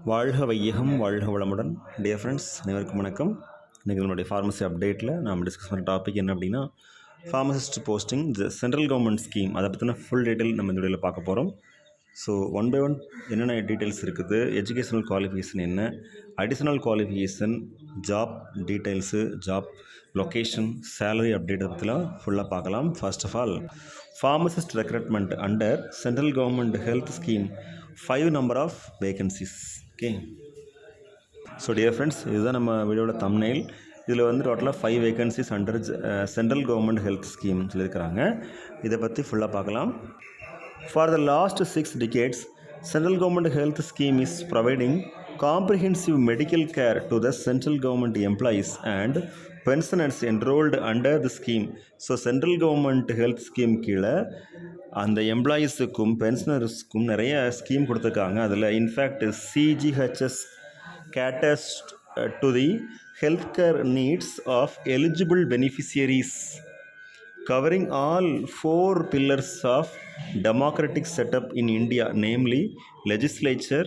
வாழ்க வையகம் வாழ்க வளமுடன். டியர் ஃப்ரெண்ட்ஸ், அனைவருக்கும் வணக்கம். இன்றைக்கி நம்மளுடைய ஃபார்மசி அப்டேட்டில் நாம் டிஸ்கஸ் பண்ணுற டாபிக் என்ன அப்படின்னா, pharmacist posting central government scheme. அதை பற்றின ஃபுல் டீட்டெயில் நம்ம இந்த வீடியோவில் பார்க்க போகிறோம். ஸோ ஒன் பை ஒன் என்னென்ன டீட்டெயில்ஸ் இருக்குது, எஜுகேஷனல் குவாலிஃபிகேஷன் என்ன, additional qualification, job details, job location, salary update பற்றிலாம் ஃபுல்லாக பார்க்கலாம். First of all, pharmacist recruitment under central government health scheme 5 number of vacancies. Okay, so dear friends, இதுதான் நம்ம வீடியோட thumbnail. இதில் வந்து டோட்டலாக 5 vacancies under central government health scheme சொல்லியிருக்கிறாங்க. இதை பற்றி ஃபுல்லாக பார்க்கலாம். For the last 6 decades, central government health scheme is providing comprehensive medical care to the central government employees and pensioners enrolled under the scheme. So central government health scheme கீழே அந்த எம்ப்ளாயீஸுக்கும் பென்ஷனர்ஸுக்கும் நிறைய scheme கொடுத்துருக்காங்க. அதில் in fact CGHS caters to the healthcare needs of eligible beneficiaries, covering all 4 pillars of democratic setup in India, namely legislature,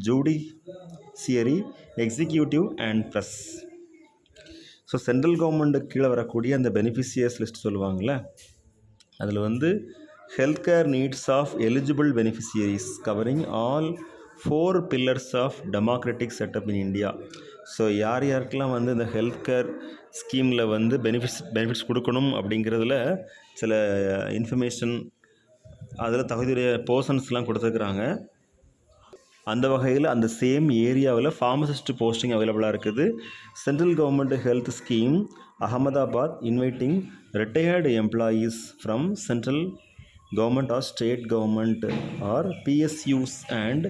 judiciary, executive and press. So central கவர்மெண்ட்டுக்கு கீழே வரக்கூடிய அந்த beneficiaries list சொல்லுவாங்கள்ல, அதில் வந்து health care needs of eligible beneficiaries covering all 4 pillars of democratic setup in India. So யார் யாருக்கெல்லாம் வந்து இந்த ஹெல்த் கேர் ஸ்கீமில் வந்து பெனிஃபிட்ஸ் கொடுக்கணும் அப்படிங்கிறதுல சில இன்ஃபர்மேஷன், அதில் தகுதியுடைய பர்சன்ஸ்லாம் கொடுத்துருக்குறாங்க. அந்த வகையில் அந்த சேம் ஏரியாவில் ஃபார்மசிஸ்ட் போஸ்டிங் அவைலபிளாக இருக்குது. Central government health scheme Ahmedabad inviting retired employees from central government or state government or PSUs and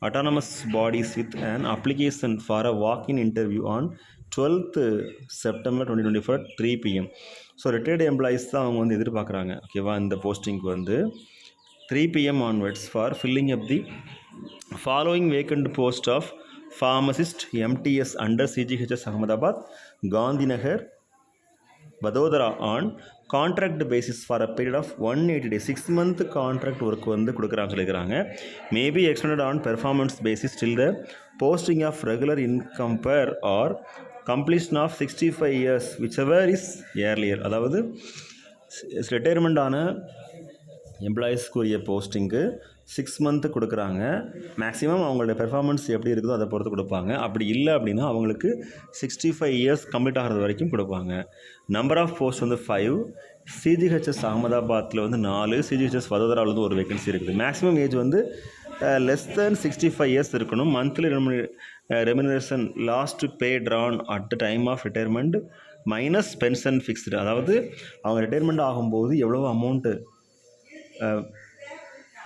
autonomous bodies with an application for a walk-in interview on 12th September 2024 3 PM. So retired employees தான் அவங்க வந்து எதிர்பார்க்குறாங்க. ஓகேவா, இந்த போஸ்டிங்க்கு வந்து 3 PM onwards for filling up the following vacant post of pharmacist MTS under CGHS Ahmedabad, Gandhinagar, Vadodara on contract basis for a period of 180 days. 6-month contract work வந்து சொல்லிக்கிறாங்க. Maybe extended on performance basis till the posting of regular income per or completion of 65 years whichever is earlier. அதாவது retirement ஆன எம்ப்ளாயீஸ்க்குரிய போஸ்டிங்கு 6 month கொடுக்குறாங்க. Maximum அவங்களோட performance எப்படி இருக்குதோ அதை பொறுத்து கொடுப்பாங்க. அப்படி இல்லை அப்படின்னா அவங்களுக்கு 65 years கம்ப்ளீட் ஆகிறது வரைக்கும் கொடுப்பாங்க. நம்பர் ஆஃப் போஸ்ட் வந்து 5. சிஜிஹெச்எஸ் அகமதாபாத்தில் வந்து 4, சிஜிஹெச்எஸ் வதோதராவில் வந்து ஒரு வேகன்சி இருக்குது. மேக்ஸிமம் ஏஜ் வந்து லெஸ் தென் 65 years இருக்கணும். Monthly remuneration last pay drawn at the time of retirement minus pension fixed. அதாவது அவங்க ரிட்டையர்மெண்ட் ஆகும்போது எவ்வளோ அமௌண்ட்டு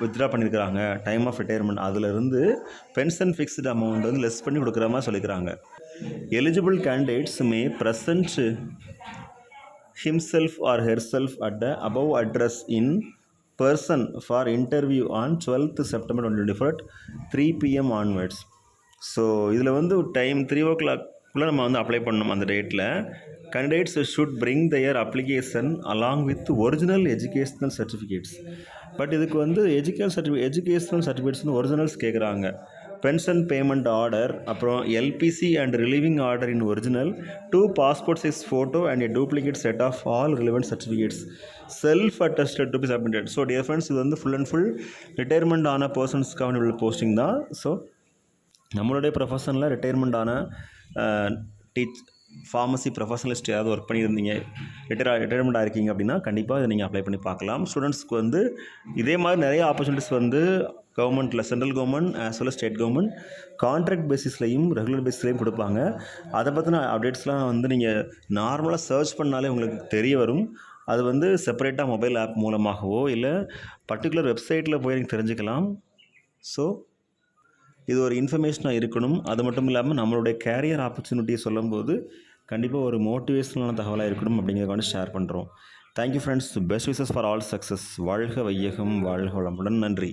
வித்ட்ரா பண்ணியிருக்கிறாங்க டைம் ஆஃப் ரிட்டையர்மெண்ட், அதிலிருந்து பென்ஷன் ஃபிக்ஸ்டு அமௌண்ட் வந்து லெஸ் பண்ணி கொடுக்குற மாதிரி சொல்லிக்கிறாங்க. Eligible candidates may present himself or herself at the above address in person for interview on 12th September 2024 3 PM onwards. So இதில் வந்து டைம் 3 o'clock நம்ம வந்து அப்ளை பண்ணணும். அந்த டேட்டில் candidates should bring their application along with original educational certificates. But இதுக்கு வந்து educational certificates வந்து ஒரிஜினல்ஸ் கேட்குறாங்க. பென்ஷன் பேமெண்ட் ஆர்டர், அப்புறம் LBC and relieving order in original, 2 passport size photo and a duplicate set of all relevant certificates, self attested to be submitted. So dear friends, இது வந்து full and full retirement ஆன பர்சன்ஸ்க்கான உள்ள posting தான். So நம்மளுடைய ப்ரொஃபஷனில் retirement ஆன pharmacy professionalist யாராவது work பண்ணியிருந்தீங்க, retirement ஆகிருக்கீங்க அப்படின்னா கண்டிப்பாக இதை நீங்கள் அப்ளை பண்ணி பார்க்கலாம். ஸ்டூடெண்ட்ஸ்க்கு வந்து இதே மாதிரி நிறைய ஆப்பர்ச்சுனிட்டிஸ் வந்து கவர்மெண்ட்டில், central government as well state government contract பேசிஸ்லையும் ரெகுலர் பேசிஸ்லையும் கொடுப்பாங்க. அதை பற்றின அப்டேட்ஸ்லாம் வந்து நீங்கள் நார்மலாக சர்ச் பண்ணாலே உங்களுக்கு தெரிய வரும். அது வந்து செப்பரேட்டாக மொபைல் ஆப் மூலமாகவோ இல்லை பர்டிகுலர் வெப்சைட்டில் போய் நீங்கள் தெரிஞ்சுக்கலாம். ஸோ இது ஒரு இன்ஃபர்மேஷனாக இருக்கணும். அது மட்டும் இல்லாமல் நம்மளுடைய கேரியர் ஆப்பர்ச்சுனிட்டியை சொல்லும்போது கண்டிப்பாக ஒரு மோட்டிவேஷனலான தகவலாக இருக்கணும் அப்படிங்கிறத வந்து ஷேர் பண்ணுறோம். Thank you friends. Best wishes for all success. வாழ்க வையகம் வாழ்க வளமுடன். நன்றி.